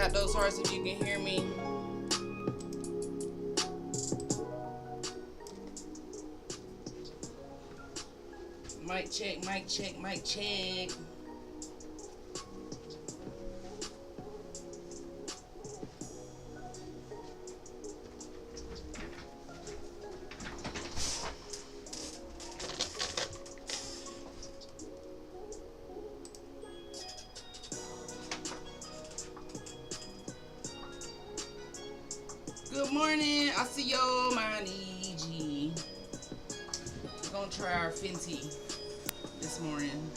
Tap those hearts if you can hear me. Mic check, mic check, mic check. Good morning. I see yo, my EG. We're gonna try our Fenty this morning.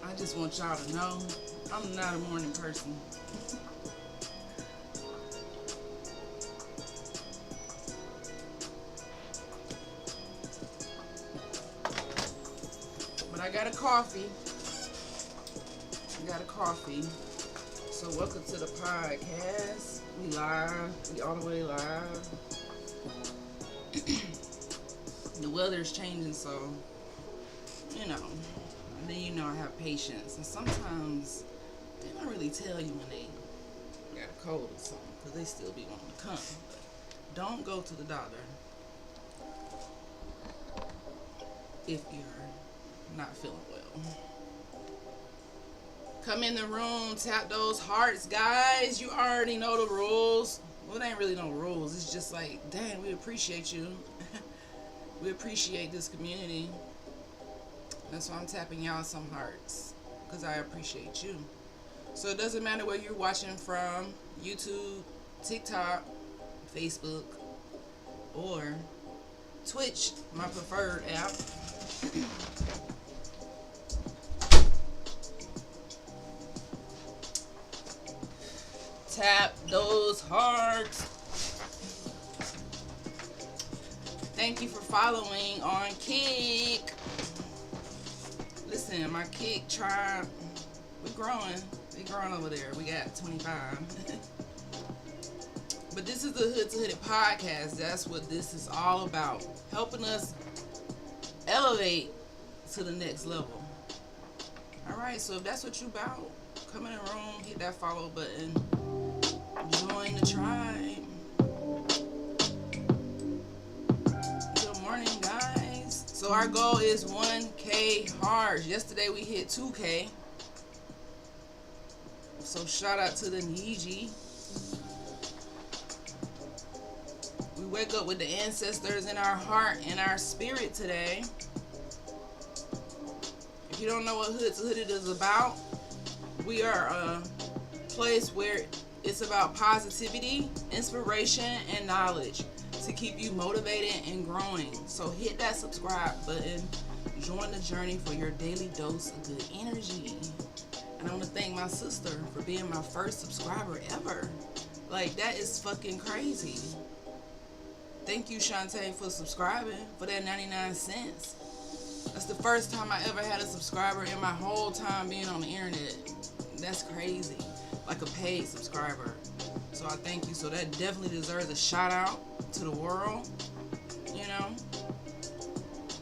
I just want y'all to know I'm not a morning person. But I got a coffee. So welcome to the podcast. We live. We all the way live. The weather's changing, so you know. And then you know I have patience. And sometimes they don't really tell you when they got a cold or something, because they still be wanting to come. But don't go to the doctor if you're not feeling well. Come in the room, tap those hearts, guys. You already know the rules. Well, it ain't really no rules. It's just like, dang, we appreciate you. We appreciate this community. That's why I'm tapping y'all some hearts, because I appreciate you. So it doesn't matter where you're watching from, YouTube, TikTok, Facebook, or Twitch, my preferred app. Tap those hearts. Thank you for following on Kick. Listen, my Kick tribe, we're growing. We're growing over there. We got 25. But this is the Hood to Hooded podcast. That's what this is all about. Helping us elevate to the next level. Alright, so if that's what you about, come in the room, hit that follow button, join the tribe. Good morning, guys. So our goal is 1K hearts. Yesterday we hit 2K. So shout out to the Niji. We wake up with the ancestors in our heart and our spirit today. If you don't know what Hood to Hooded is about, we are a place where it's about positivity, inspiration, and knowledge to keep you motivated and growing. So hit that subscribe button. Join the journey for your daily dose of good energy. And I want to thank my sister for being my first subscriber ever. Like, that is fucking crazy. Thank you, Shantae, for subscribing for that 99 cents. That's the first time I ever had a subscriber in my whole time being on the internet. That's crazy. Like a paid subscriber. So I thank you. So that definitely deserves a shout out to the world. You know?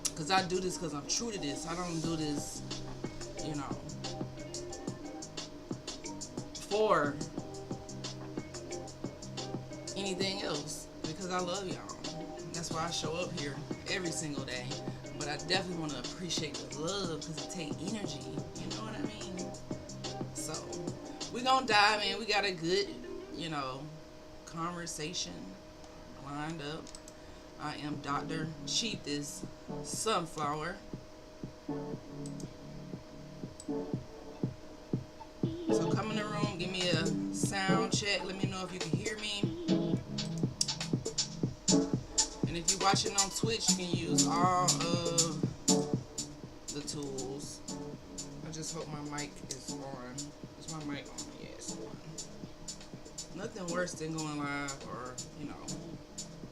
Because I do this because I'm true to this. I don't do this, you know, for anything else. Because I love y'all. That's why I show up here every single day. But I definitely want to appreciate the love because it takes energy. You know what I mean? So, we're going to dive in. We got a good, you know, conversation lined up. I am Dr. Cheapest Sunflower. So come in the room, give me a sound check. Let me know if you can hear me. And if you're watching on Twitch, you can use all of the tools. I just hope my mic is on. Is my mic on? Yeah, it's on. Nothing worse than going live or, you know,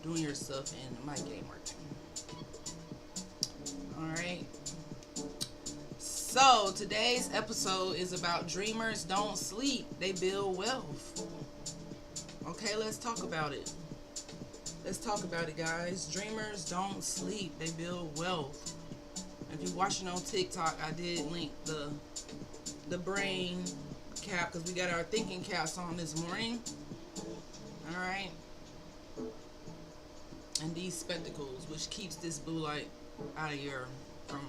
doing your stuff and the mic ain't working. Alright. So, today's episode is about dreamers don't sleep. They build wealth. Okay, let's talk about it. Let's talk about it, guys. Dreamers don't sleep, they build wealth. If you're watching on TikTok, I did link the brain cap because we got our thinking caps on this morning. All right. And these spectacles, which keeps this blue light out of your, from,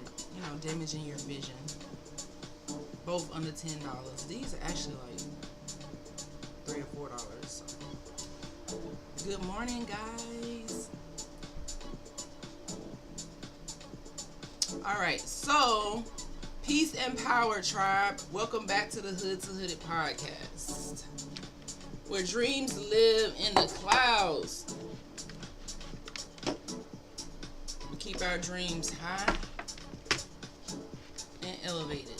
damaging your vision. Both under $10. These are actually like $3 or $4. So. Good morning, guys. All right, so peace and power, tribe. Welcome back to the Hood to Hooded podcast, where dreams live in the clouds. We keep our dreams high and elevated.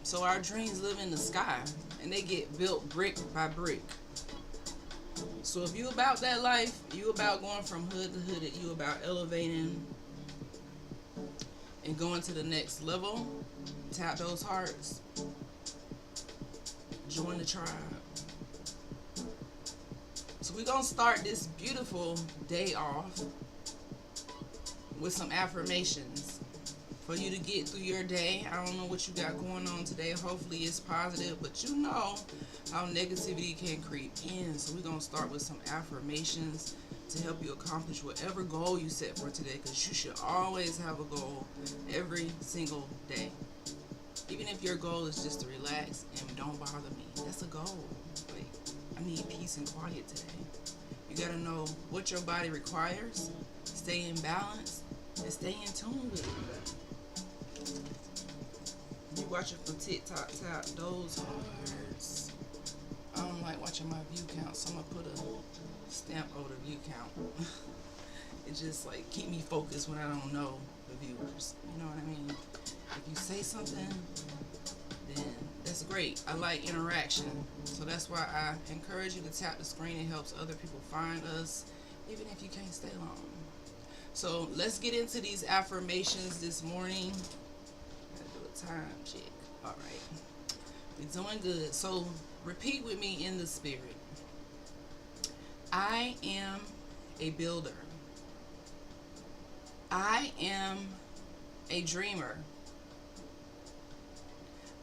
So our dreams live in the sky, and they get built brick by brick. So if you about that life, you about going from hood to hooded, you about elevating and going to the next level, tap those hearts, join the tribe. So we're going to start this beautiful day off with some affirmations for you to get through your day. I don't know what you got going on today. Hopefully it's positive, but you know how negativity can creep in. So we're going to start with some affirmations to help you accomplish whatever goal you set for today, because you should always have a goal every single day. Even if your goal is just to relax and don't bother me, that's a goal. Like, I need peace and quiet today. You got to know what your body requires, stay in balance, and stay in tune with it. You watching from TikTok, tap those hearts. I don't like watching my view count, so I'm gonna put a stamp over the view count. It just like keep me focused when I don't know the viewers. You know what I mean? If you say something, then that's great. I like interaction, so that's why I encourage you to tap the screen. It helps other people find us, even if you can't stay long. So let's get into these affirmations this morning. Time check. All right, we're doing good. So repeat with me in the spirit. I am a builder. I am a dreamer.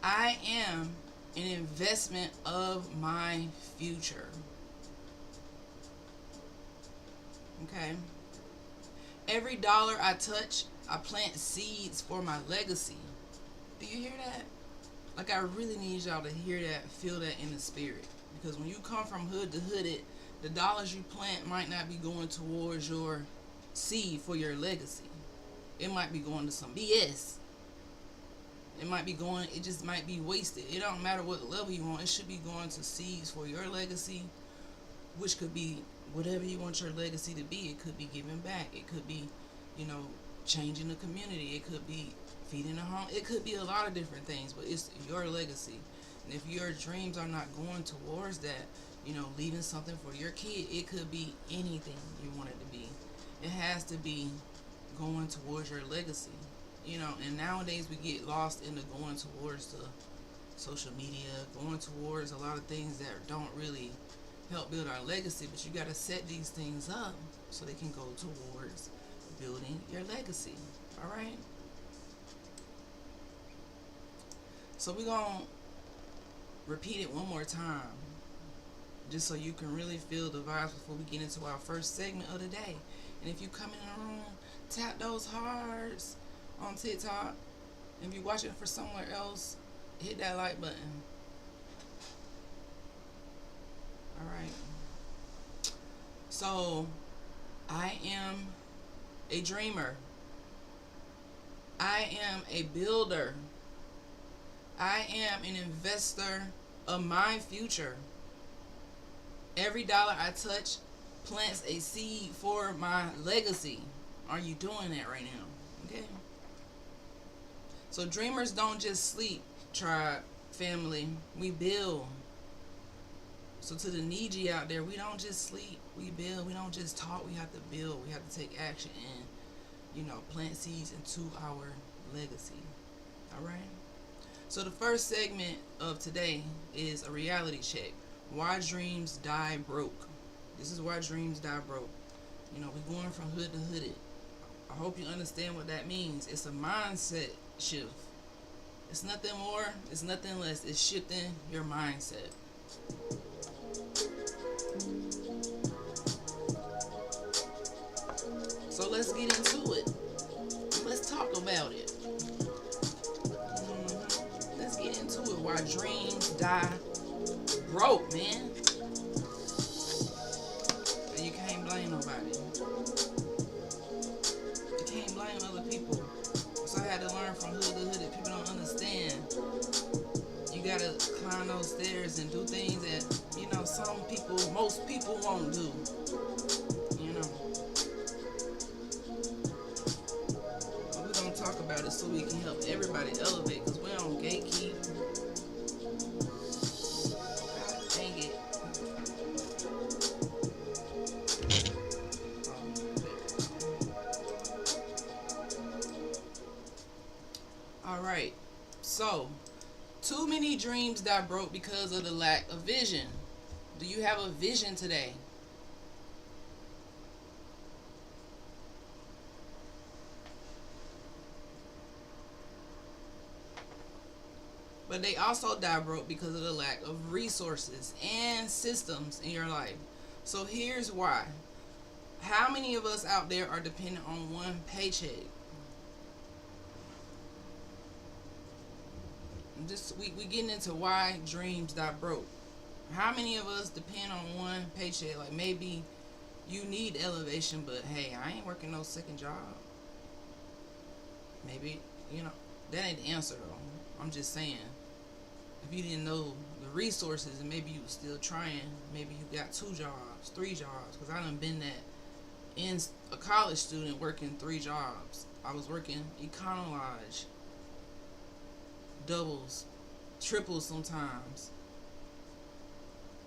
I am an investment of my future. Okay. Every dollar I touch, I plant seeds for my legacy. Do you hear that? Like, I really need y'all to hear that, feel that in the spirit. Because when you come from hood to hooded, the dollars you plant might not be going towards your seed for your legacy. It might be going to some BS. It just might be wasted. It don't matter what level you want. It should be going to seeds for your legacy, which could be whatever you want your legacy to be. It could be giving back. It could be, changing the community. It could be feeding a home. It could be a lot of different things, but it's your legacy. And if your dreams are not going towards that, leaving something for your kid, it could be anything you want it to be. It has to be going towards your legacy. And nowadays we get lost in the going towards the social media, going towards a lot of things that don't really help build our legacy, but you got to set these things up so they can go towards building your legacy. All right? So we're going to repeat it one more time, just so you can really feel the vibes before we get into our first segment of the day. And if you come in the room, tap those hearts on TikTok. If you're watching for somewhere else, hit that like button. All right. So, I am a dreamer. I am a builder. I am an investor of my future. Every dollar I touch plants a seed for my legacy. Are you doing that right now? Okay. So dreamers don't just sleep, tribe, family. We build. So to the needy out there, we don't just sleep. We build. We don't just talk. We have to build. We have to take action and, plant seeds into our legacy. All right? So the first segment of today is a reality check. Why dreams die broke. This is why dreams die broke. You know, we're going from hood to hooded. I hope you understand what that means. It's a mindset shift. It's nothing more, it's nothing less. It's shifting your mindset. So let's get into it. Let's talk about it. Let's get into it. Why dreams die broke, man. You can't blame nobody. You can't blame other people. So I had to learn from hood to hood that people don't understand. You gotta climb those stairs and do things that, most people won't do. You know. But we're gonna talk about it so we can help everybody elevate, because we don't gatekeep. God dang it. Alright. So, too many dreams die broke because of the lack of vision. Do you have a vision today? But they also die broke because of the lack of resources and systems in your life. So here's why. How many of us out there are dependent on one paycheck? We getting into why dreams die broke. How many of us depend on one paycheck? Like, maybe you need elevation, but hey, I ain't working no second job. Maybe, that ain't the answer though. I'm just saying, if you didn't know the resources and maybe you was still trying, maybe you got 2 jobs, 3 jobs. Because I done been that in a college student working 3 jobs. I was working Econo-Lodge, doubles, triples sometimes.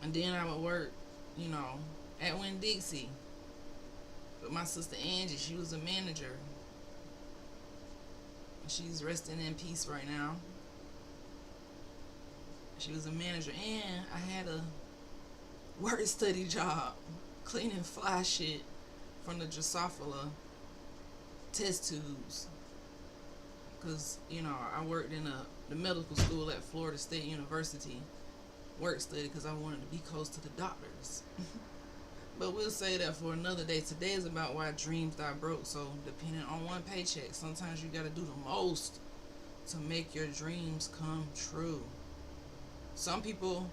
And then I would work, at Winn-Dixie. But my sister Angie, she was a manager. She's resting in peace right now. She was a manager, and I had a work study job cleaning fly shit from the Drosophila test tubes. Because, I worked in the medical school at Florida State University. Work study because I wanted to be close to the doctors. But we'll say that for another day. Today is about why dreams die broke. So depending on one paycheck, sometimes you got to do the most to make your dreams come true. Some people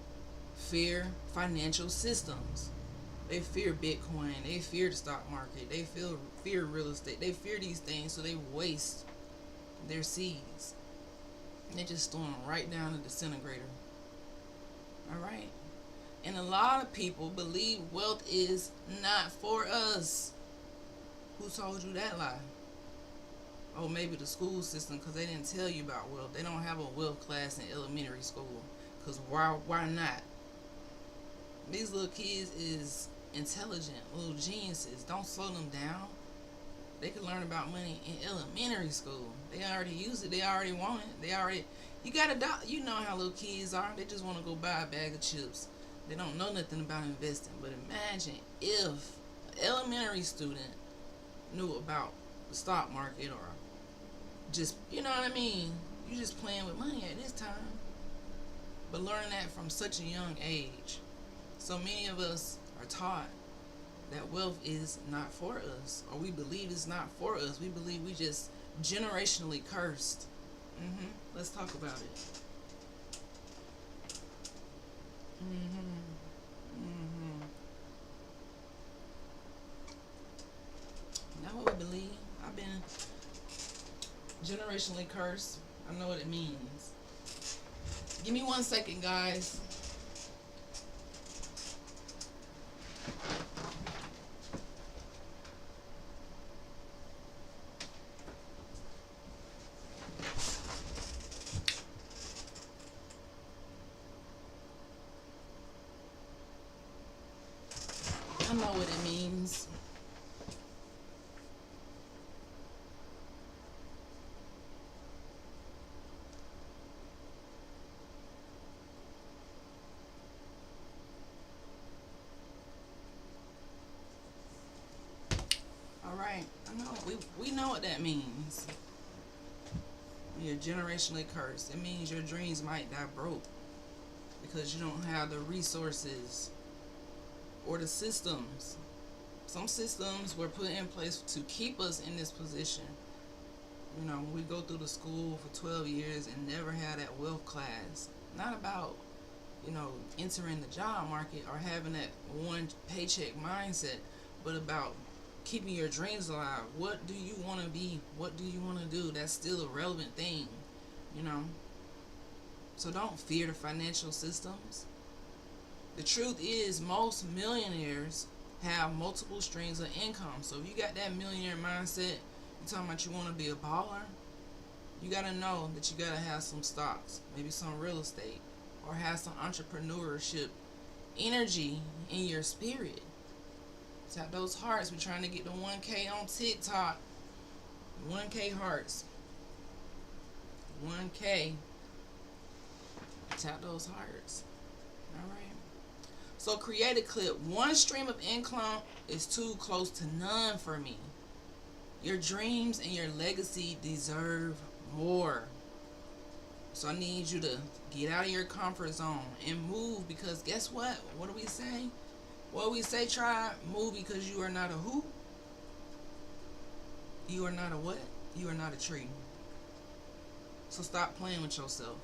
fear financial systems. They fear Bitcoin. They fear the stock market. They fear real estate. They fear these things, so they waste their seeds. They just throw them right down the disintegrator. Alright? And a lot of people believe wealth is not for us. Who told you that lie? Oh, maybe the school system, because they didn't tell you about wealth. They don't have a wealth class in elementary school. Because why not? These little kids is intelligent, little geniuses. Don't slow them down. They can learn about money in elementary school. They already use it. They already want it. You got you know how little kids are. They just want to go buy a bag of chips. They don't know nothing about investing. But imagine if an elementary student knew about the stock market, or just, you know what I mean? You just playing with money at this time. But learning that from such a young age. So many of us are taught that wealth is not for us, or we believe it's not for us. We believe we just generationally cursed. Let's talk about it. Not what we believe. I've been generationally cursed. I know what it means. Give me 1 second, guys. I know what it means. right. I know. We know what that means. You're generationally cursed. It means your dreams might die broke because you don't have the resources or the systems. Some systems were put in place to keep us in this position. You know, when we go through the school for 12 years and never had that wealth class, not about, you know, entering the job market or having that one paycheck mindset, but about keeping your dreams alive. What do you want to be? What do you want to do? That's still a relevant thing, you know. So don't fear the financial systems. The truth is, most millionaires have multiple streams of income. So if you got that millionaire mindset, you're talking about you want to be a baller, you got to know that you got to have some stocks, maybe some real estate, or have some entrepreneurship energy in your spirit. Tap those hearts. We're trying to get the 1K on TikTok. 1K hearts. 1K. Tap those hearts. Alright. So create a clip. One stream of income is too close to none for me. Your dreams and your legacy deserve more. So I need you to get out of your comfort zone and move, because guess what? What do we say? What we say, tribe? Move, because you are not a who? You are not a what? You are not a tree. So stop playing with yourself.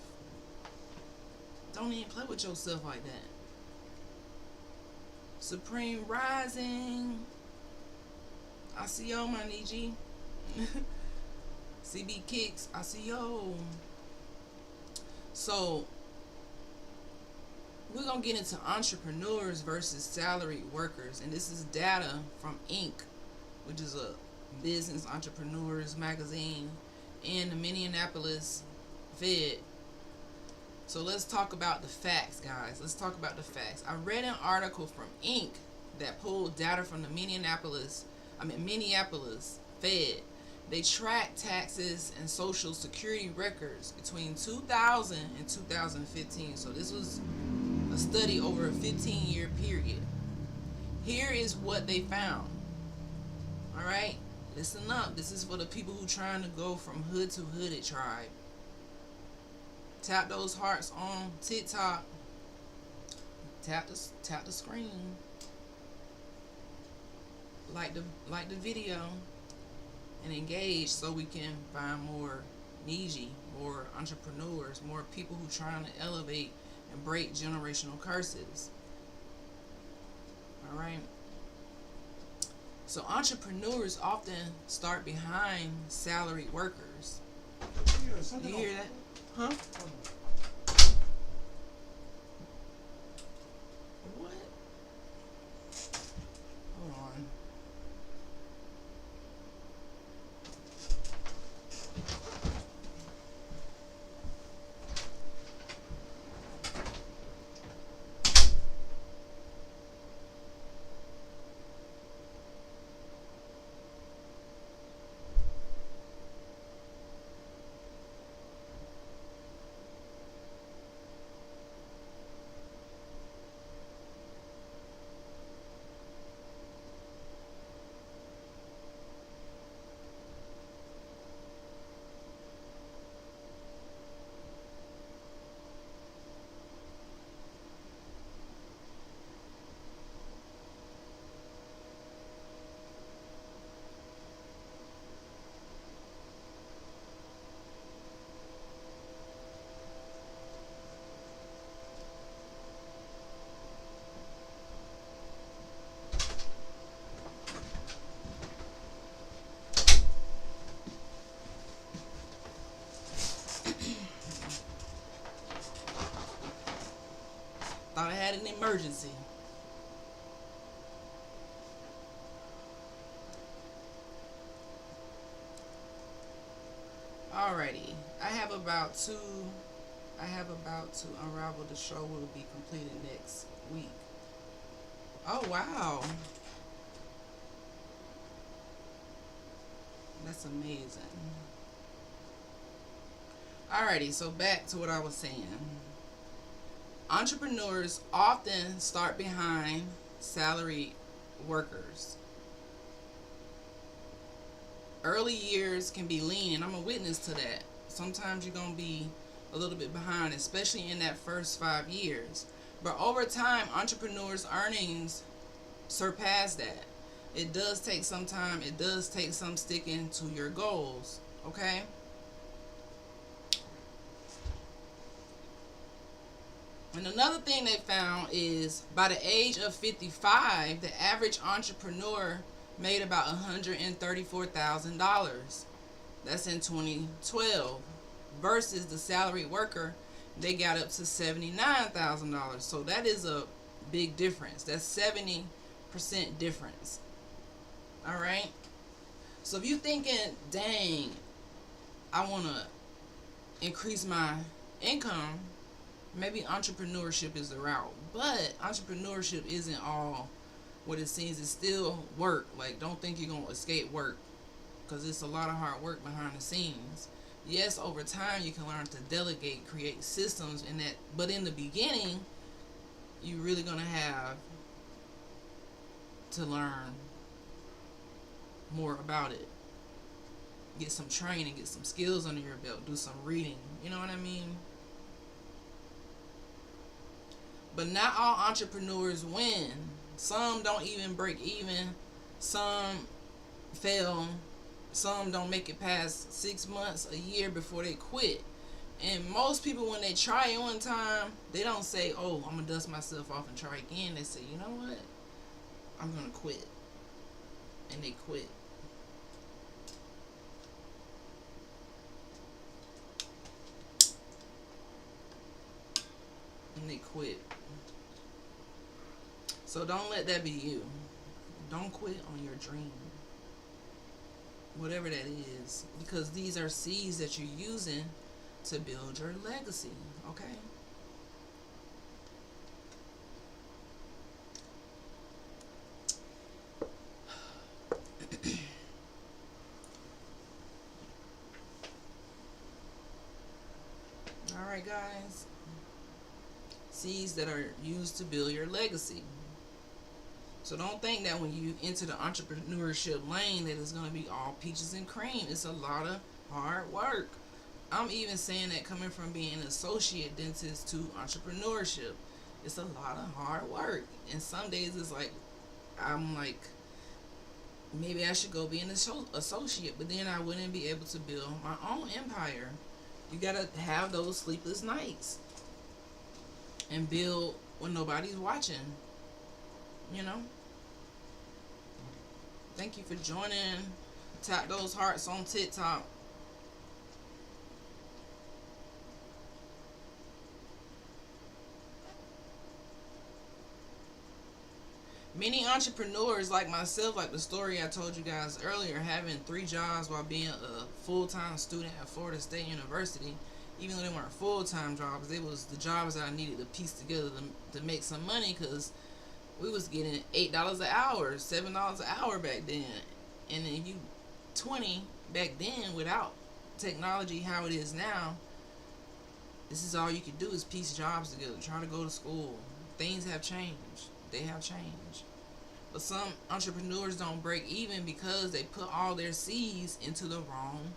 Don't even play with yourself like that. Supreme Rising. I see yo, my Niji. CB Kicks. I see yo. So we're going to get into entrepreneurs versus salaried workers. And this is data from Inc., which is a business entrepreneurs magazine, and the Minneapolis Fed. So let's talk about the facts, guys. Let's talk about the facts. I read an article from Inc. that pulled data from the Minneapolis Fed. They track taxes and social security records between 2000 and 2015. So this was a study over a 15-year period. Here is what they found. All right, listen up. This is for the people who trying to go from hood to hooded, tribe. Tap those hearts on TikTok. Tap the screen. Like the video and engage, so we can find more Niji, more entrepreneurs, more people who trying to elevate and break generational curses. All right. So entrepreneurs often start behind salaried workers. You hear that? Huh? What? Hold on. Thought I had an emergency. Alrighty. I have about to unravel the show will be completed next week. Oh wow. That's amazing. Alrighty, so back to what I was saying. Entrepreneurs often start behind salaried workers. Early years can be lean, and I'm a witness to that. Sometimes you're going to be a little bit behind, especially in that first 5 years. But over time, entrepreneurs' earnings surpass that. It does take some time, it does take some sticking to your goals, okay? And another thing they found is by the age of 55, the average entrepreneur made about $134,000. That's in 2012. Versus the salaried worker, they got up to $79,000. So that is a big difference. That's 70% difference. All right. So if you're thinking, dang, I want to increase my income, maybe entrepreneurship is the route. But entrepreneurship isn't all what it seems. It's still work. Like, don't think you're going to escape work, because it's a lot of hard work behind the scenes. Yes, over time you can learn to delegate, create systems in that, but in the beginning, you're really going to have to learn more about it. Get some training, get some skills under your belt, do some reading. You know what I mean? But not all entrepreneurs win. Some don't even break even. Some fail. Some don't make it past 6 months, a year before they quit. And most people, when they try it one time, they don't say, oh, I'm going to dust myself off and try again. They say, you know what? I'm going to quit. And they quit. And they quit. So don't let that be you. Don't quit on your dream. Whatever that is. Because these are seeds that you're using to build your legacy. Okay? Alright, guys. Seeds that are used to build your legacy. So don't think that when you enter the entrepreneurship lane that it's going to be all peaches and cream. It's a lot of hard work. I'm even saying that coming from being an associate dentist to entrepreneurship. It's a lot of hard work. And some days it's like, I'm like, maybe I should go be an associate. But then I wouldn't be able to build my own empire. You got to have those sleepless nights. And build when nobody's watching. You know? Thank you for joining. Tap those hearts on TikTok. Many entrepreneurs like myself, like the story I told you guys earlier, having 3 jobs while being a full-time student at Florida State University, even though they weren't full-time jobs, they was the jobs that I needed to piece together to make some money, because we was getting $8 an hour, $7 an hour back then. And if you 20 back then, without technology how it is now, this is all you could do is piece jobs together, try to go to school. Things have changed. They have changed. But some entrepreneurs don't break even because they put all their seeds into the wrong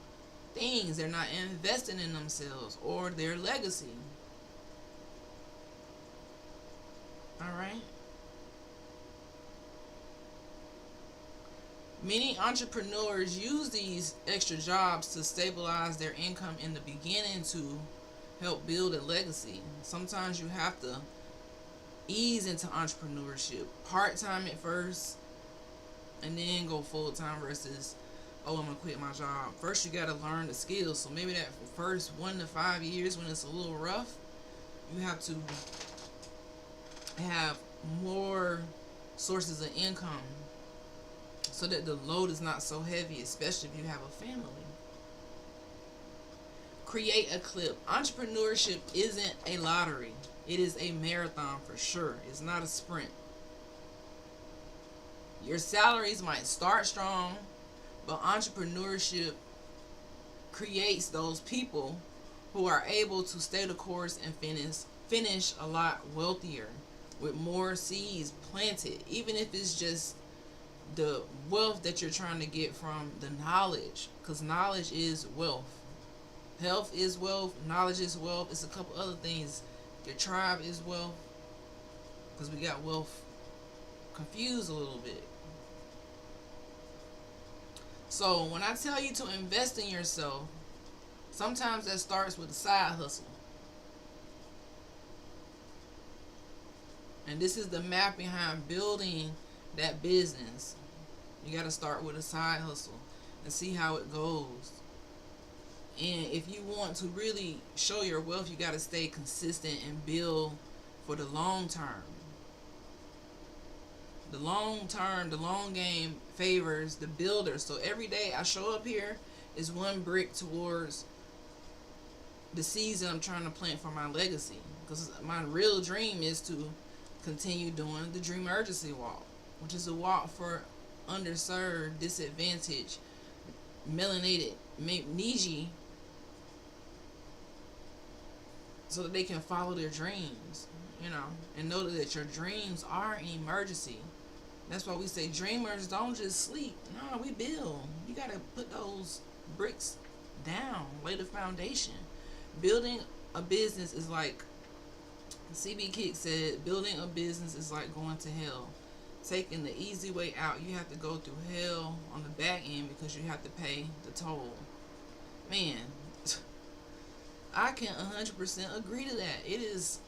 things. They're not investing in themselves or their legacy. Alright? Many entrepreneurs use these extra jobs to stabilize their income in the beginning to help build a legacy. Sometimes you have to ease into entrepreneurship part-time at first and then go full-time versus, oh, I'm gonna quit my job. First you gotta learn the skills. So maybe that first 1 to 5 years when it's a little rough, you have to have more sources of income so that the load is not so heavy, especially if you have a family. Create a clip. Entrepreneurship isn't a lottery. It is a marathon for sure. It's not a sprint. Your salaries might start strong, but entrepreneurship creates those people who are able to stay the course and finish a lot wealthier with more seeds planted, even if it's just the wealth that you're trying to get from the knowledge, because knowledge is wealth. Health is wealth, knowledge is wealth. It's a couple other things. Your tribe is wealth, because we got wealth confused a little bit. So when I tell you to invest in yourself, sometimes that starts with a side hustle. And this is the map behind building that business. You got to start with a side hustle and see how it goes. And if you want to really show your wealth, you got to stay consistent and build for the long term. The long term, the long game favors the builder. So every day I show up here is one brick towards the seeds that I'm trying to plant for my legacy. Because my real dream is to continue doing the Dream Urgency Walk, which is a walk for underserved, disadvantaged, melanated, Niji, so that they can follow their dreams, and know that your dreams are an emergency. That's why we say dreamers don't just sleep. No, we build. You got to put those bricks down, lay the foundation. Building a business is like, CB Kick said, building a business is like going to hell. Taking the easy way out, you have to go through hell on the back end because you have to pay the toll. Man, I can 100% agree to that. It is,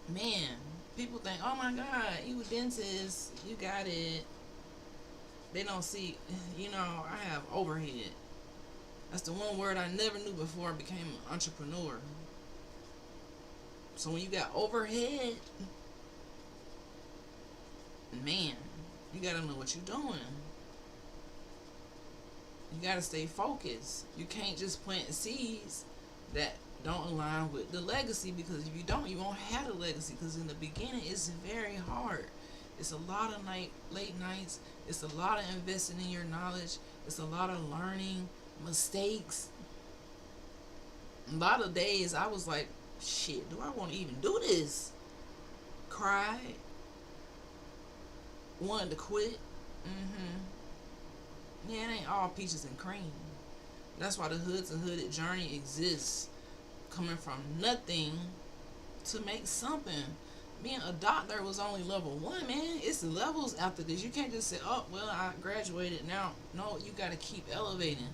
man, people think, oh my God, you a dentist, you got it. They don't see, I have overhead. That's the one word I never knew before I became an entrepreneur. So when you got overhead, man, you gotta know what you're doing. You gotta stay focused. You can't just plant seeds that don't align with the legacy, because if you don't, you won't have a legacy. Because in the beginning, it's very hard. It's a lot of late nights. It's a lot of investing in your knowledge. It's a lot of learning, mistakes. A lot of days I was like, shit, do I want to even do this? Cried. Wanted to quit. Yeah, it ain't all peaches and cream. That's why the Hoods and Hooded journey exists. Coming from nothing to make something. Being a doctor was only level 1, man. It's the levels after this. You can't just say, oh, well, I graduated now. No, you got to keep elevating.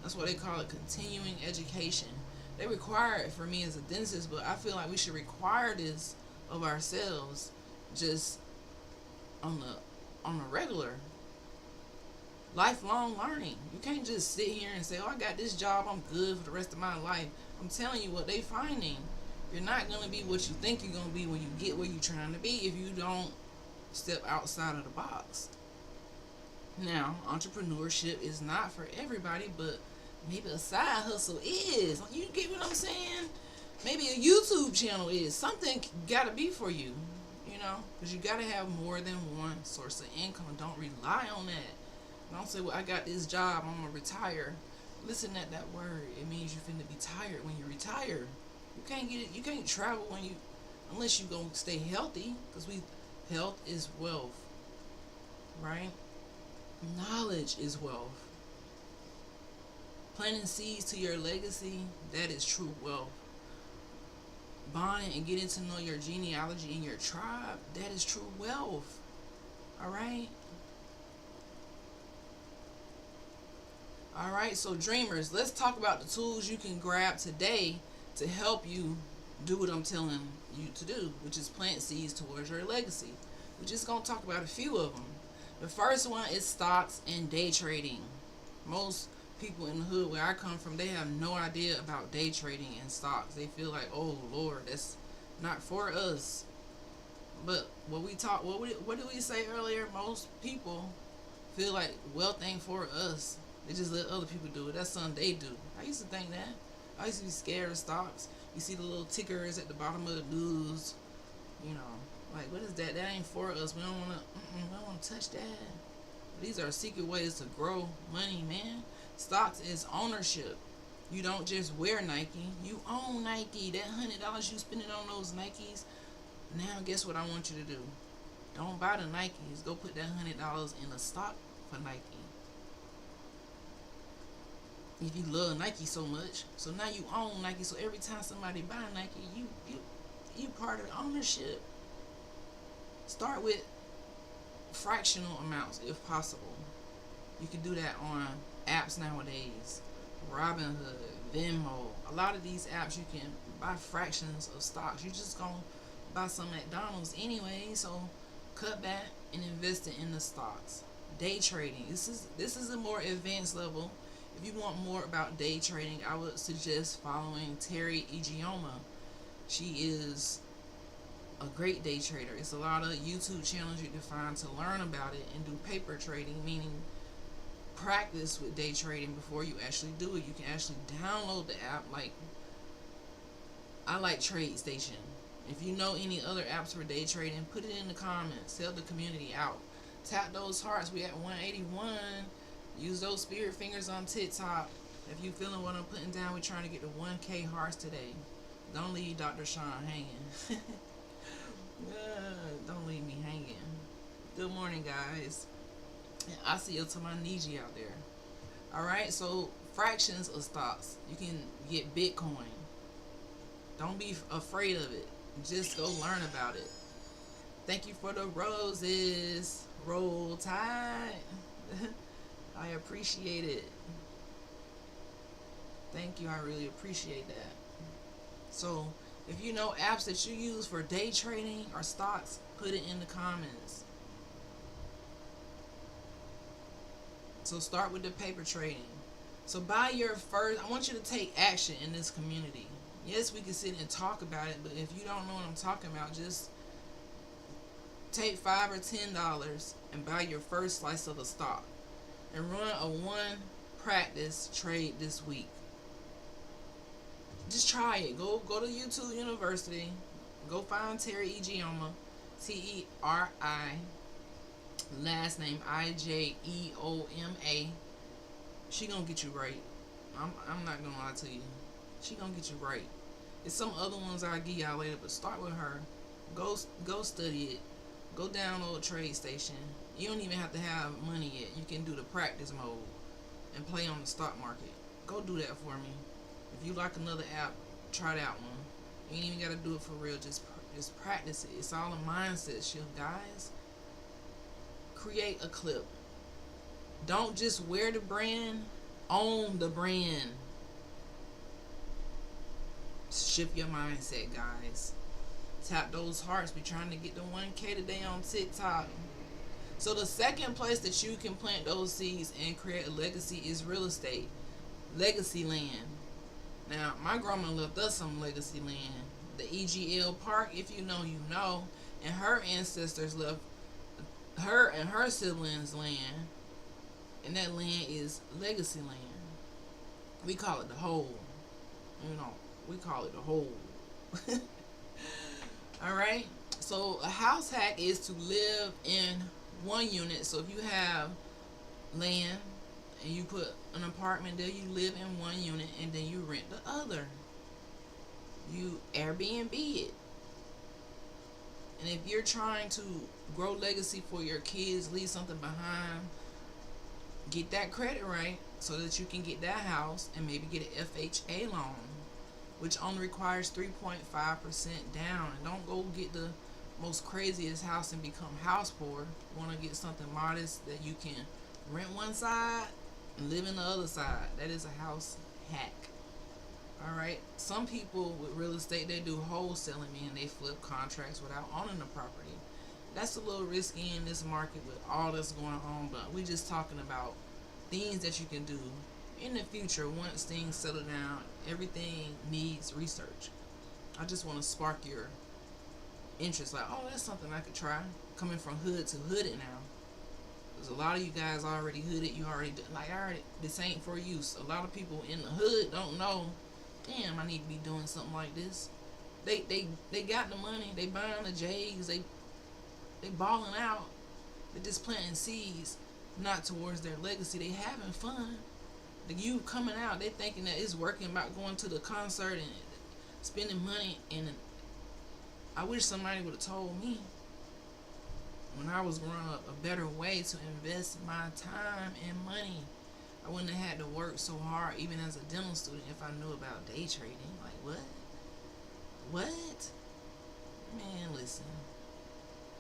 That's why they call it continuing education. They require it for me as a dentist, but I feel like we should require this of ourselves, just on the regular. Lifelong learning. You can't just sit here and say, oh, I got this job, I'm good for the rest of my life. I'm telling you what they finding. You're not going to be what you think you're going to be when you get where you're trying to be if you don't step outside of the box. Now, entrepreneurship is not for everybody, but maybe a side hustle is. You get what I'm saying? Maybe a YouTube channel is. Something got to be for you, because you got to have more than one source of income. Don't rely on that. Don't say, well, I got this job, I'm going to retire. Listen at that word. It means you're finna be tired when you retire. You can't get it. You can't travel unless you gonna stay healthy, because health is wealth, right? Knowledge is wealth. Planting seeds to your legacy, that is true wealth. Bonding and getting to know your genealogy and your tribe, that is true wealth. All right. Alright, so dreamers, let's talk about the tools you can grab today to help you do what I'm telling you to do, which is plant seeds towards your legacy. We're just going to talk about a few of them. The first one is stocks and day trading. Most people in the hood where I come from, they have no idea about day trading and stocks. They feel like, oh Lord, that's not for us. But what did we say earlier? Most people feel like wealth ain't for us. They just let other people do it. That's something they do. I used to think that. I used to be scared of stocks. You see the little tickers at the bottom of the news. Like, what is that? That ain't for us. We don't want to touch that. These are secret ways to grow money, man. Stocks is ownership. You don't just wear Nike. You own Nike. That $100 you spending on those Nikes. Now, guess what I want you to do? Don't buy the Nikes. Go put that $100 in a stock for Nike. If you love Nike so much, so now you own Nike. So every time somebody buy Nike, you part of the ownership. Start with fractional amounts if possible. You can do that on apps nowadays. Robinhood, Venmo, a lot of these apps you can buy fractions of stocks. You just gonna buy some McDonald's anyway, so cut back and invest it in the stocks. Day trading. This is a more advanced level. If you want more about day trading, I would suggest following Terry Igioma. She is a great day trader. It's a lot of YouTube channels you can find to learn about it and do paper trading, meaning practice with day trading before you actually do it. You can actually download the app. Like, I like TradeStation. If you know any other apps for day trading, put it in the comments. Help the community out. Tap those hearts. We at 181. Use those spirit fingers on TikTok. If you feeling what I'm putting down, we're trying to get to 1K hearts today. Don't leave Dr. Sean hanging. Don't leave me hanging. Good morning, guys. I see you to my Niji out there. Alright, so fractions of stocks. You can get Bitcoin. Don't be afraid of it. Just go learn about it. Thank you for the roses. Roll Tide. I appreciate it. Thank you. I really appreciate that. So, if you know apps that you use for day trading or stocks, put it in the comments. So start with the paper trading. So buy your first. I want you to take action in this community. Yes, we can sit and talk about it, but if you don't know what I'm talking about, just take $5 or $10 and buy your first slice of a stock and run a one practice trade this week. Just try it. Go to YouTube University. Go find Terry Igioma, Teri, last name Ijeoma. She gonna get you right. I'm not gonna lie to you. She gonna get you right. There's some other ones I'll give y'all later, but start with her. Go study it. Go download TradeStation. You don't even have to have money yet. You can do the practice mode and play on the stock market. Go do that for me. If you like another app, try that one. You ain't even gotta do it for real. Just practice it. It's all a mindset shift, guys. Create a clip. Don't just wear the brand. Own the brand. Shift your mindset, guys. Tap those hearts. We're trying to get to 1K today on TikTok. So the second place that you can plant those seeds and create a legacy is real estate. Legacy land. Now, my grandma left us some legacy land. The EGL Park, if you know, you know. And her ancestors left her and her siblings land. And that land is legacy land. We call it the whole. You know, we call it the whole. Alright? So, a house hack is to live in one unit. So, if you have land and you put an apartment there, you live in one unit and then you rent the other. You Airbnb it. And if you're trying to grow legacy for your kids, leave something behind, get that credit right so that you can get that house and maybe get an FHA loan, which only requires 3.5% down. And don't go get the most craziest house and become house poor. You want to get something modest that you can rent one side and live in the other side. That is a house hack. Alright, some people with real estate, they do wholesaling, meaning they flip contracts without owning the property. That's a little risky in this market with all that's going on, but we're just talking about things that you can do in the future once things settle down. Everything needs research. I just want to spark your interest, like, oh, that's something I could try. Coming from hood to hooded now. There's a lot of you guys already hooded. You already, this ain't for use. A lot of people in the hood don't know, damn, I need to be doing something like this. They got the money. They buying the J's. They balling out. They just planting seeds, not towards their legacy. They having fun. The youth coming out, they thinking that it's working about going to the concert and spending money. And I wish somebody would have told me. when I was growing up, a better way to invest my time and money. I wouldn't have had to work so hard, even as a dental student, if I knew about day trading. Like, what? What? Man, listen.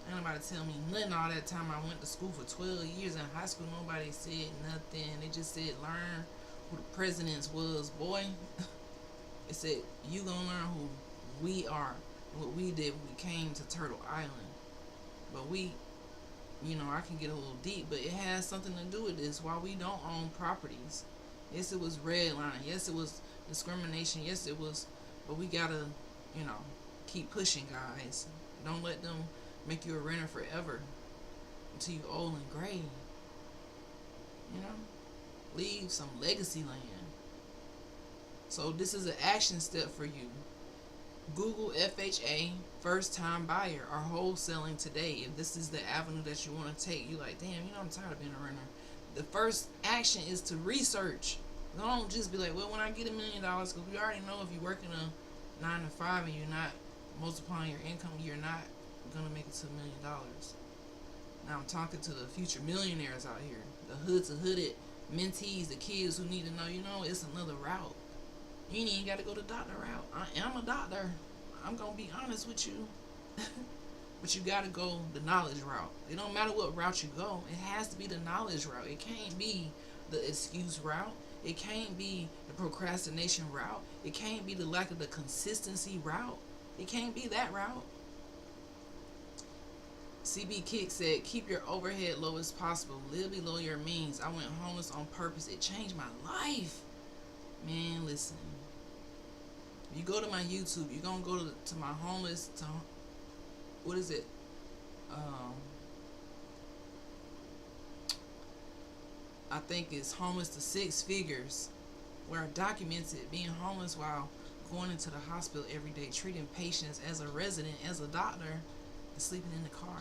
Ain't nobody tell me nothing all that time. I went to school for 12 years. In high school, nobody said nothing. They just said, learn who the presidents was, boy. It said, you gonna learn who we are, what we did when we came to Turtle Island. But I can get a little deep, but it has something to do with this. Why we don't own properties. Yes, it was redlining. Yes, it was discrimination. Yes, it was, but we gotta, keep pushing, guys. Don't let them make you a renter forever until you old and gray. Leave some legacy land. So this is an action step for you. Google FHA, first time buyer, or wholesaling today. If this is the avenue that you want to take, you're like, damn, I'm tired of being a renter. The first action is to research. Don't just be like, well, when I get $1 million, because we already know if you're working a 9 to 5 and you're not multiplying your income, you're not going to make it to $1 million. Now I'm talking to the future millionaires out here, the hood to hooded mentees, the kids who need to know, it's another route. You ain't even got to go the doctor route. I am a doctor. I'm going to be honest with you. But you got to go the knowledge route. It don't matter what route you go. It has to be the knowledge route. It can't be the excuse route. It can't be the procrastination route. It can't be the lack of the consistency route. It can't be that route. CB Kick said, keep your overhead low as possible. Live below your means. I went homeless on purpose. It changed my life. Man, listen. You go to my YouTube, you're going to go to my homeless, what is it? I think it's homeless to six figures, where I documented being homeless while going into the hospital every day, treating patients as a resident, as a doctor, and sleeping in the car.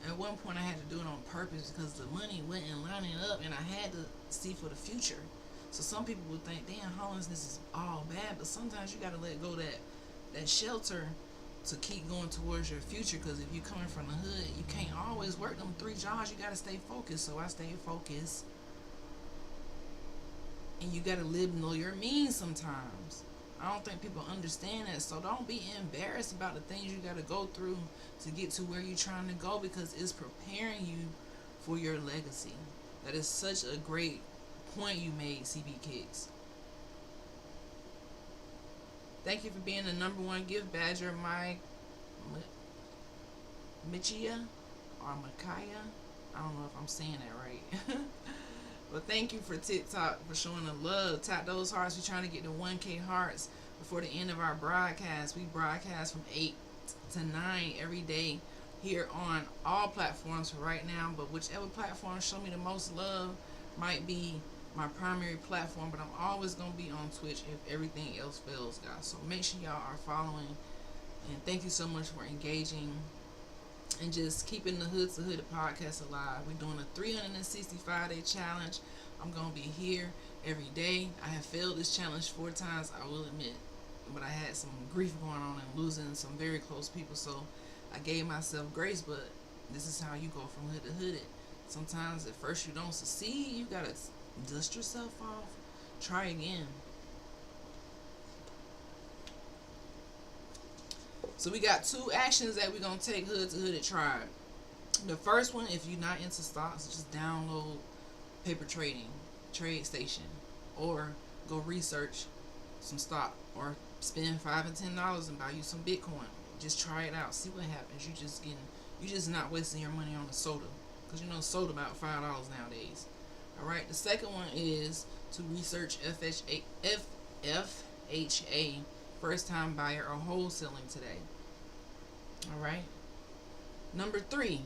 At one point I had to do it on purpose because the money wasn't lining up and I had to see for the future. So some people would think, damn, homelessness is all bad, but sometimes you got to let go that shelter to keep going towards your future, because if you're coming from the hood, you can't always work them 3 jobs. You got to stay focused. So I stay focused. And you got to live below your means sometimes. I don't think people understand that. So don't be embarrassed about the things you got to go through to get to where you're trying to go, because it's preparing you for your legacy. That is such a great point you made, CB Kicks. Thank you for being the #1 gift badger, Michia or Makaya. I don't know if I'm saying that right. But thank you for TikTok for showing the love. Tap those hearts. We're trying to get to 1K hearts before the end of our broadcast. We broadcast from 8 to 9 every day here on all platforms for right now. But whichever platform show me the most love might be my primary platform. But I'm always going to be on Twitch if everything else fails, guys. So make sure y'all are following. And thank you so much for engaging and just keeping the Hood to Hood podcast alive. We're doing a 365-day challenge. I'm going to be here every day. I have failed this challenge 4 times, I will admit. But I had some grief going on and losing some very close people. So I gave myself grace, but this is how you go from hood to hood. Sometimes at first you don't succeed. You got to dust yourself off. Try again. So we got 2 actions that we're going to take Hood to Hooded Tribe. The first one, if you're not into stocks, just download Paper Trading, TradeStation, or go research some stock, or spend $5 and $10 and buy you some Bitcoin. Just try it out. See what happens. You just not wasting your money on the soda, because soda about $5 nowadays. All right. The second one is to research FHA, first time buyer or wholesaling today. All right. Number 3.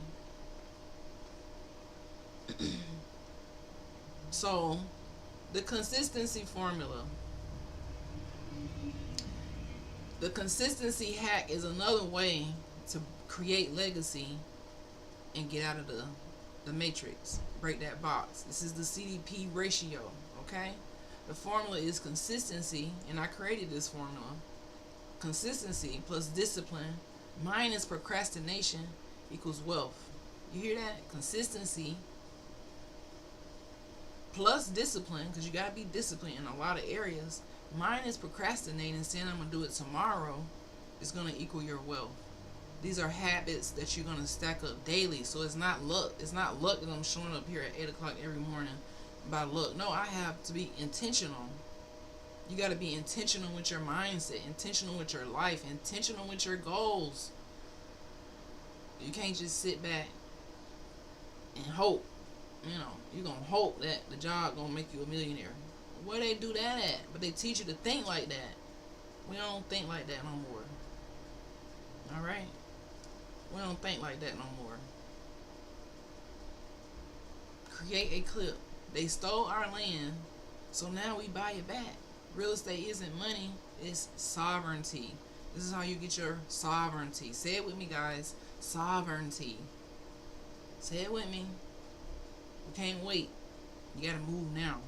So the consistency formula. The consistency hack is another way to create legacy and get out of the matrix. Break that box. This is the CDP ratio. Okay. The formula is consistency, and I created this formula. Consistency plus discipline minus procrastination equals wealth. You hear that? Consistency plus discipline, because you got to be disciplined in a lot of areas. Mine is procrastinating, saying I'm going to do it tomorrow, is going to equal your wealth. These are habits that you're going to stack up daily. So it's not luck. It's not luck that I'm showing up here at 8 o'clock every morning by luck. No, I have to be intentional. You got to be intentional with your mindset, intentional with your life, intentional with your goals. You can't just sit back and hope. You're going to hope that the job going to make you a millionaire. Where they do that at? But they teach you to think like that. We don't think like that no more. Alright? We don't think like that no more. Create a clip. They stole our land, so now we buy it back. Real estate isn't money, it's sovereignty. This is how you get your sovereignty. Say it with me, guys. Sovereignty. Say it with me. We can't wait. You gotta move now.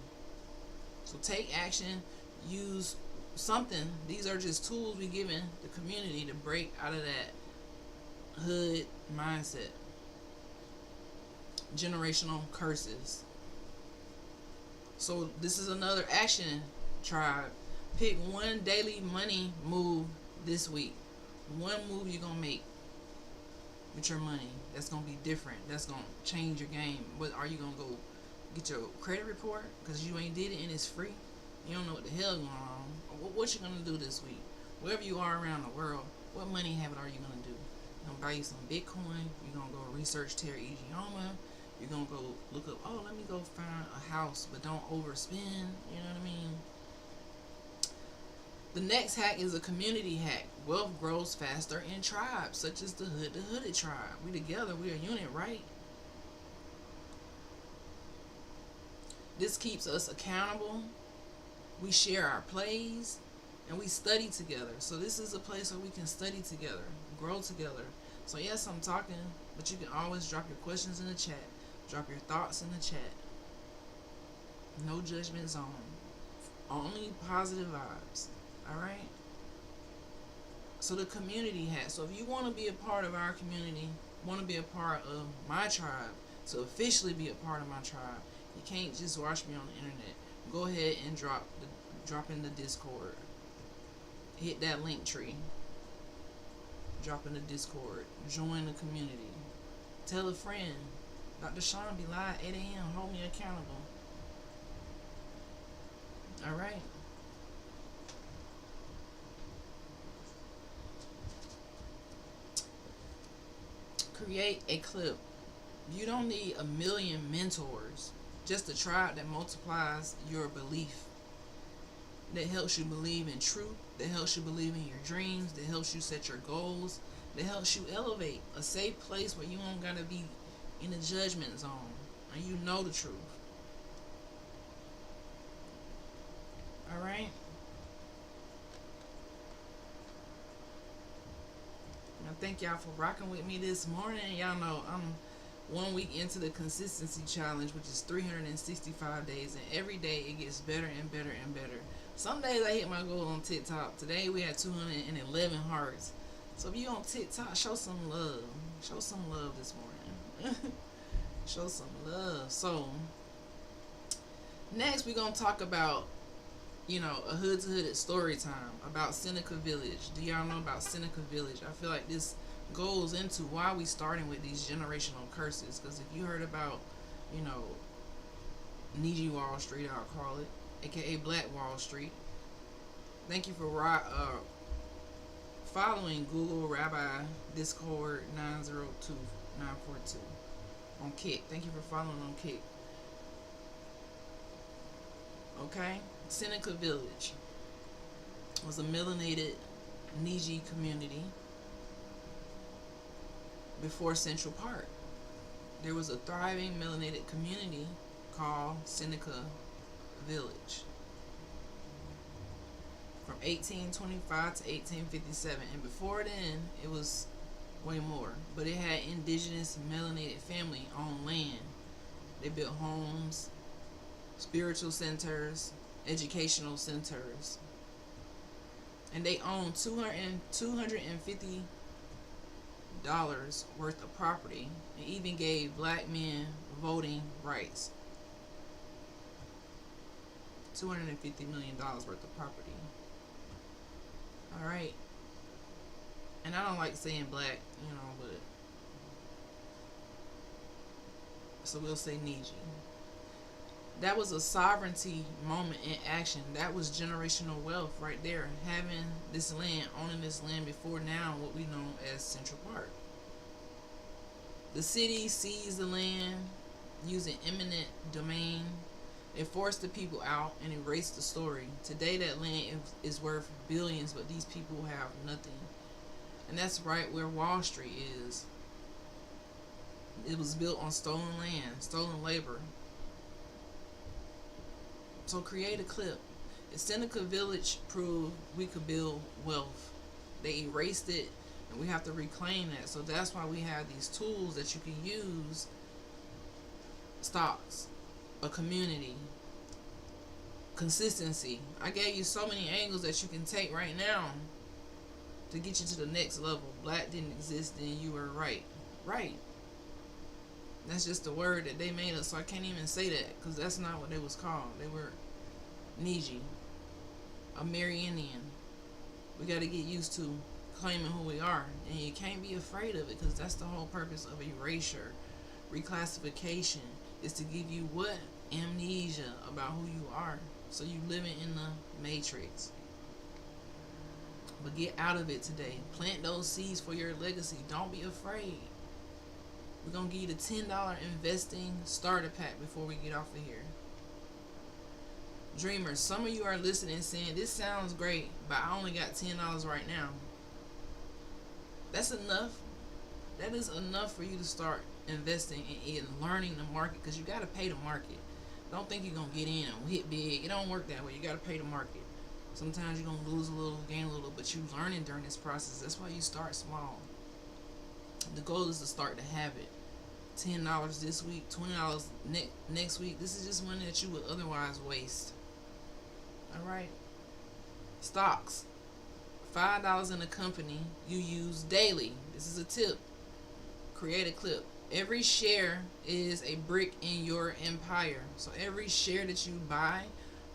So take action. Use something. These are just tools we giving the community to break out of that hood mindset. Generational curses. So this is another action, tribe. Pick one daily money move this week. One move you're gonna make with your money that's gonna be different. That's gonna change your game. What are you gonna go get your credit report because you ain't did it and it's free? You don't know what the hell going on. What you gonna do this week? Wherever you are around the world, what money habit are you gonna do? You're gonna buy you some Bitcoin. You're gonna go research Terra Ijeoma. You're gonna go look up, oh, let me go find a house, but don't overspend. You know what I mean? The next hack is a community hack. Wealth grows faster in tribes, such as the Hooded tribe. We together, we a unit, right? This keeps us accountable. We share our plays, and we study together. So this is a place where we can study together, grow together. So yes, I'm talking, but you can always drop your questions in the chat. Drop your thoughts in the chat. No judgment zone. Only positive vibes. Alright? So the community hat. So if you want to be a part of our community, want to be a part of my tribe, to officially be a part of my tribe, you can't just watch me on the internet. Go ahead and drop in the Discord. Hit that link tree. Drop in the Discord. Join the community. Tell a friend. Dr. Shawn be live 8 a.m. Hold me accountable. Alright. Create a clip. You don't need a million mentors. Just a tribe that multiplies your belief. That helps you believe in truth. That helps you believe in your dreams. That helps you set your goals. That helps you elevate. A safe place where you don't gotta be in the judgment zone. And you know the truth. Alright? I thank y'all for rocking with me this morning. Y'all know I'm 1 week into the consistency challenge, which is 365 days, and every day it gets better and better and better. Some days I hit my goal on TikTok. Today we had 211 hearts. So if you on TikTok, show some love. Show some love this morning. Show some love. So next we're gonna talk about, a hood to hooded story time about Seneca Village. Do y'all know about Seneca Village? I feel like this goes into why we starting with these generational curses. Because if you heard about, Niji Wall Street, I'll call it, aka Black Wall Street. Thank you for following Google Rabbi Discord 902942 on Kick. Thank you for following on Kick. Okay, Seneca Village was a melanated Niji community before Central Park. There was a thriving melanated community called Seneca Village from 1825 to 1857, and before then it was way more, but it had indigenous melanated family on land. They built homes, spiritual centers, educational centers, and they owned 250 worth of property and even gave black men voting rights. $250 million worth of property. All right. And I don't like saying black, but so we'll say Niji. That was a sovereignty moment in action. That was generational wealth right there. Having this land, owning this land before now what we know as Central Park. The city seized the land using eminent domain. It forced the people out and erased the story. Today that land is worth billions, but these people have nothing. And that's right where Wall Street is. It was built on stolen land, stolen labor. So create a clip. If Seneca Village proved we could build wealth, they erased it, and we have to reclaim that. So that's why we have these tools that you can use. Stocks, a community, consistency. I gave you so many angles that you can take right now to get you to the next level. Black didn't exist then, you were right. Right. That's just the word that they made us, so I can't even say that, because that's not what they was called. They were Niji, a Mary Indian. We got to get used to claiming who we are, and you can't be afraid of it, because that's the whole purpose of erasure. Reclassification is to give you what? Amnesia about who you are, so you living in the matrix. But get out of it today. Plant those seeds for your legacy. Don't be afraid. We're going to give you the $10 investing starter pack before we get off of here. Dreamers, some of you are listening saying, this sounds great, but I only got $10 right now. That's enough. That is enough for you to start investing in learning the market, because you got to pay the market. Don't think you're going to get in and hit big. It don't work that way. You got to pay the market. Sometimes you're going to lose a little, gain a little, but you're learning during this process. That's why you start small. The goal is to start the habit. $10 this week, $20 next week. This is just money that you would otherwise waste. Alright. Stocks. $5 in a company you use daily. This is a tip. Create a clip. Every share is a brick in your empire. So every share that you buy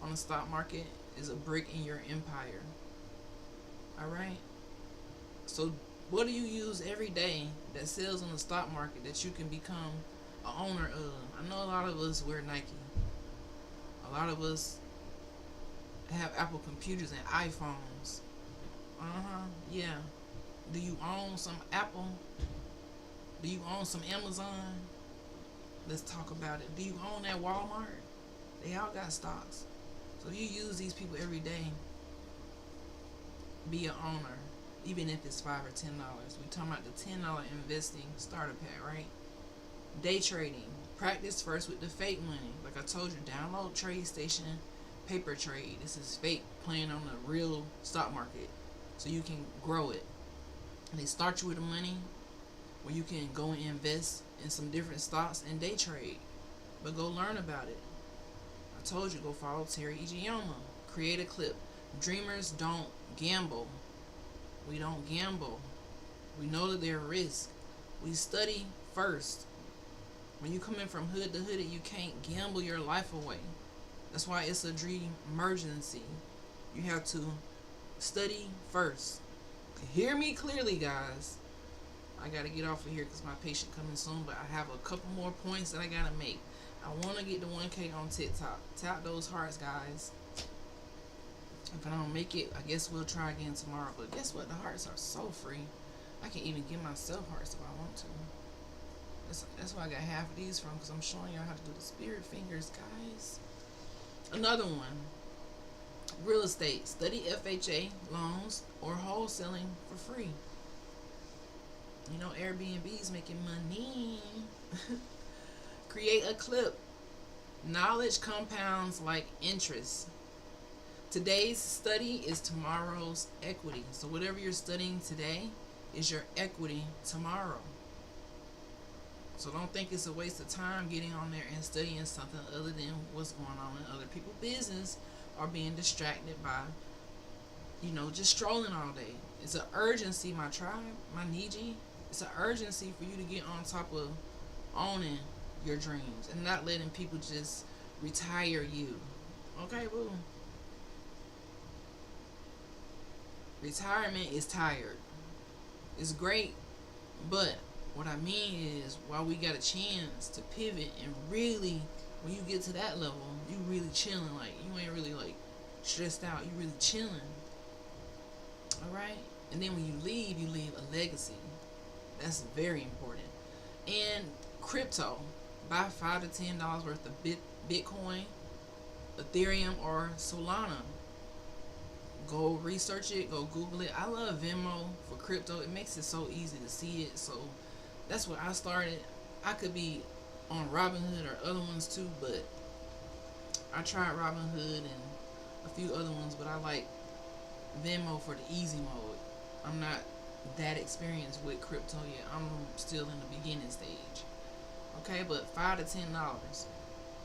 on the stock market is a brick in your empire. Alright. So what do you use every day that sells on the stock market that you can become an owner of? I know a lot of us wear Nike. A lot of us have Apple computers and iPhones. Yeah. Do you own some Apple? Do you own some Amazon? Let's talk about it. Do you own that Walmart? They all got stocks. So if you use these people every day, be an owner. Even if it's $5 or $10. We're talking about the $10 investing starter pack, right? Day trading. Practice first with the fake money. Like I told you, download TradeStation, paper trade. This is fake playing on the real stock market, so you can grow it. And they start you with the money where you can go and invest in some different stocks and day trade. But go learn about it. I told you, go follow Terry Ijiyama. Create a clip. Dreamers don't gamble. We don't gamble. We know that there are risks. We study first. When you come in from hood to hood, you can't gamble your life away. That's why it's a dream emergency. You have to study first. Hear me clearly, guys. I got to get off of here because my patient coming soon, but I have a couple more points that I got to make. I want to get to 1K on TikTok. Tap those hearts, guys. If I don't make it, I guess we'll try again tomorrow. But guess what? The hearts are so free. I can even give myself hearts if I want to. That's why I got half of these from, because I'm showing y'all how to do the spirit fingers, guys. Another one. Real estate. Study FHA loans or wholesaling for free. You know, Airbnb's making money. Create a clip. Knowledge compounds like interest. Today's study is tomorrow's equity. So whatever you're studying today is your equity tomorrow. So don't think it's a waste of time getting on there and studying something other than what's going on in other people's business, or being distracted by, just strolling all day. It's an urgency, my tribe, my Niji. It's an urgency for you to get on top of owning your dreams and not letting people just retire you. Okay, boo. Retirement is tired. It's great, but what I mean is, while we got a chance to pivot and really, when you get to that level, you really chilling. Like, you ain't really like stressed out. You really chilling. All right. And then when you leave a legacy. That's very important. And crypto, buy $5 to $10 worth of Bitcoin, Ethereum, or Solana. Go research it. Go Google it. I love Venmo for crypto. It makes it so easy to see it. So that's what I started. I could be on Robinhood or other ones too, but I tried Robinhood and a few other ones, but I like Venmo for the easy mode. I'm not that experienced with crypto yet. I'm still in the beginning stage. Okay, but $5 to $10.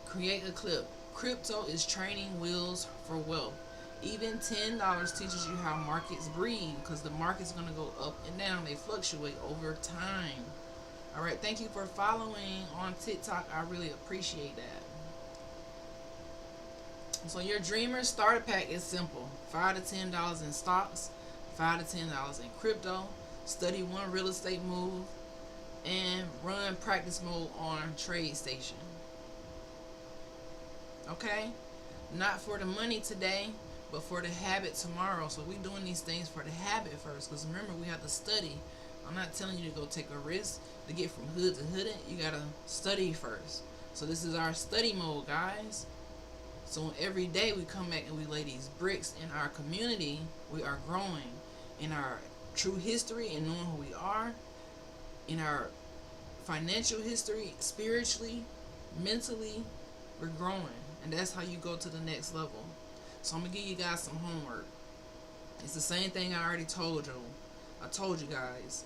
Create a clip. Crypto is training wheels for wealth. Even $10 teaches you how markets breathe, because the market's going to go up and down. They fluctuate over time. All right, thank you for following on TikTok. I really appreciate that. So your Dreamers starter pack is simple. $5 to $10 in stocks, $5 to $10 in crypto. Study one real estate move, and run practice mode on TradeStation. Okay? Not for the money today, but for the habit tomorrow. So we're doing these things for the habit first, because remember, we have to study. I'm not telling you to go take a risk to get from hood to hood. You gotta study first. So this is our study mode, guys. So every day we come back and we lay these bricks in our community. We are growing in our true history and knowing who we are, in our financial history, spiritually, mentally. We're growing, and that's how you go to the next level. So I'm gonna give you guys some homework. It's the same thing I already told you. I told you guys,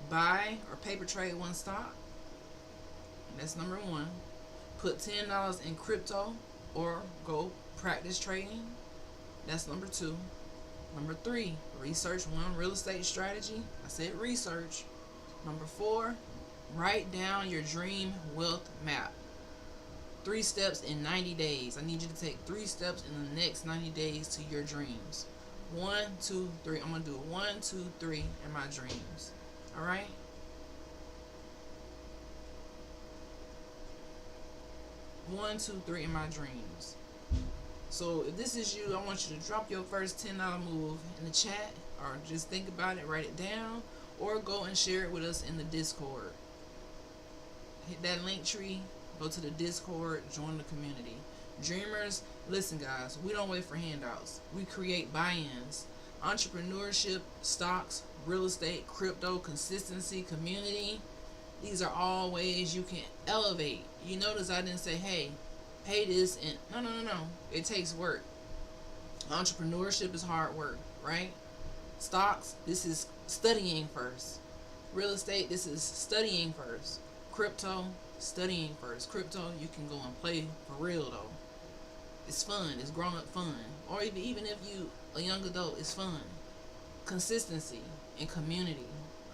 buy or paper trade one stock. That's number one. Put $10 in crypto or go practice trading. That's number two. Number three, research one real estate strategy. I said research. Number four, write down your dream wealth map. 3 steps in 90 days. I need you to take 3 steps in the next 90 days to your dreams. 1, 2, 3. I'm going to do 1, 2, 3 in my dreams. All right? One, two, three in my dreams. So if this is you, I want you to drop your first $10 move in the chat, or just think about it, write it down, or go and share it with us in the Discord. Hit that link tree, go to the Discord, join the community. Dreamers, listen guys, we don't wait for handouts. We create buy-ins. Entrepreneurship, stocks, real estate, crypto, consistency, community. These are all ways you can elevate. You notice I didn't say, hey, pay this, and no. It takes work. Entrepreneurship is hard work, right? Stocks, this is studying first. Real estate, this is studying first. Crypto, studying first. Crypto, you can go and play for real though. It's fun. It's grown up fun. Or even if you a young adult, it's fun. Consistency and community.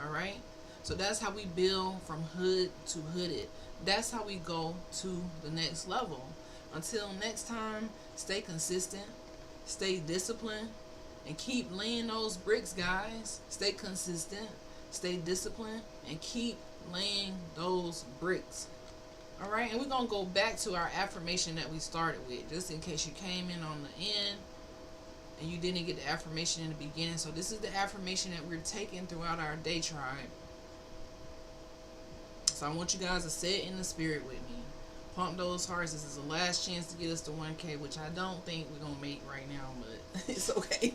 All right. So that's how we build from hood to hooded. That's how we go to the next level. Until next time, stay consistent, stay disciplined, and keep laying those bricks, guys. Stay consistent, stay disciplined, and keep laying those bricks. All right, and we're going to go back to our affirmation that we started with, just in case you came in on the end and you didn't get the affirmation in the beginning. So this is the affirmation that we're taking throughout our day, tribe. So I want you guys to say it in the spirit with me. Pump those hearts. This is the last chance to get us to 1K, which I don't think we're going to make right now, but it's okay.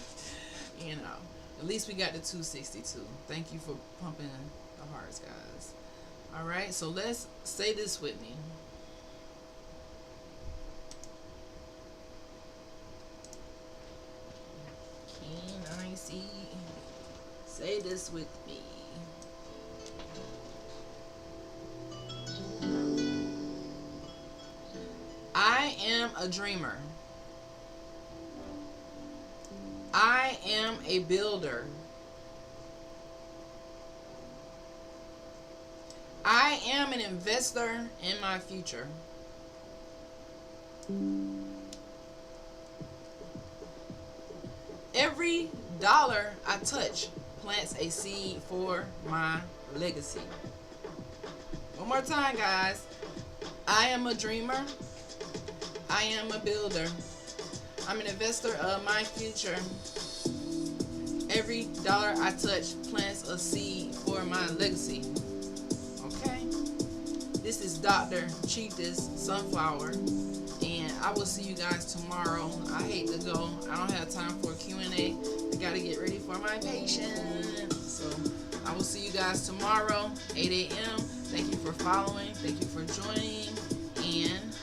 You know, at least we got the 262. Thank you for pumping the hearts, guys. All right, so let's say this with me. Can I see? Say this with me. I am a dreamer. I am a builder. I am an investor in my future. Every dollar I touch plants a seed for my legacy. One more time, guys. I am a dreamer. I am a builder. I'm an investor of my future. Every dollar I touch plants a seed for my legacy. Okay? This is Dr. Chiefess Sunflower. And I will see you guys tomorrow. I hate to go. I don't have time for a Q&A. I got to get ready for my patient. So I will see you guys tomorrow, 8 a.m. Thank you for following. Thank you for joining. And